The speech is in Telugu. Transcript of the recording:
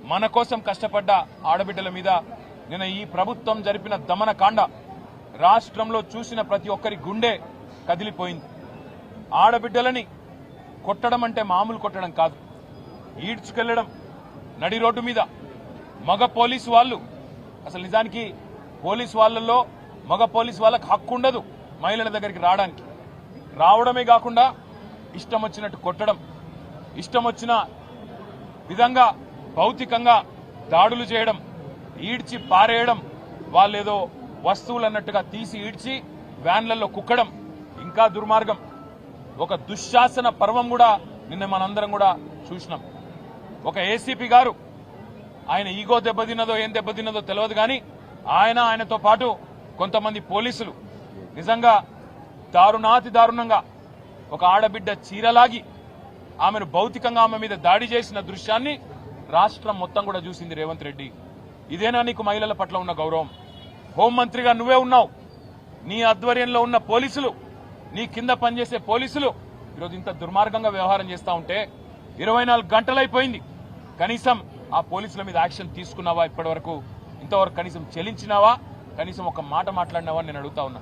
మన కోసం కష్టపడ్డ ఆడబిడ్డల మీద నిన్న ఈ ప్రభుత్వం జరిపిన దమనకాండ రాష్ట్రంలో చూసిన ప్రతి ఒక్కరి గుండె కదిలిపోయింది. ఆడబిడ్డలని కొట్టడం అంటే మామూలు కొట్టడం కాదు, ఈడ్చుకెళ్లడం నడి రోడ్డు మీద. మగ పోలీసు వాళ్ళు, అసలు నిజానికి పోలీసు వాళ్ళల్లో మగ పోలీసు వాళ్ళకి హక్కు ఉండదు మహిళల దగ్గరికి రావడానికి. రావడమే కాకుండా ఇష్టం వచ్చినట్టు కొట్టడం, ఇష్టం వచ్చిన విధంగా భౌతికంగా దాడులు చేయడం, ఈడ్చి పారేయడం, వాళ్ళేదో వస్తువులు అన్నట్టుగా తీసి ఈడ్చి వ్యాన్లలో కుక్కడం ఇంకా దుర్మార్గం. ఒక దుశ్శాసన పర్వం కూడా నిన్న మనందరం కూడా చూసినాం. ఒక ఏసీపీ గారు, ఆయన ఈగో దెబ్బతిన్నదో ఏం దెబ్బతిన్నదో తెలియదు కానీ ఆయనతో పాటు కొంతమంది పోలీసులు నిజంగా దారుణాతి దారుణంగా ఒక ఆడబిడ్డ చీరలాగి ఆమెను భౌతికంగా ఆమె మీద దాడి చేసిన దృశ్యాన్ని రాష్ట్రం మొత్తం కూడా చూసింది. రేవంత్ రెడ్డి, ఇదేనా నీకు మహిళల పట్ల ఉన్న గౌరవం? హోంమంత్రిగా నువ్వే ఉన్నావు, నీ ఆధ్వర్యంలో ఉన్న పోలీసులు, నీ కింద పనిచేసే పోలీసులు ఈరోజు ఇంత దుర్మార్గంగా వ్యవహారం చేస్తా ఉంటే 24 గంటలైపోయింది. కనీసం ఆ పోలీసుల మీద యాక్షన్ తీసుకున్నావా? ఇప్పటి వరకు ఇంతవరకు కనీసం చెల్లించినావా? కనీసం ఒక మాట మాట్లాడినావా? నేను అడుగుతా ఉన్నా.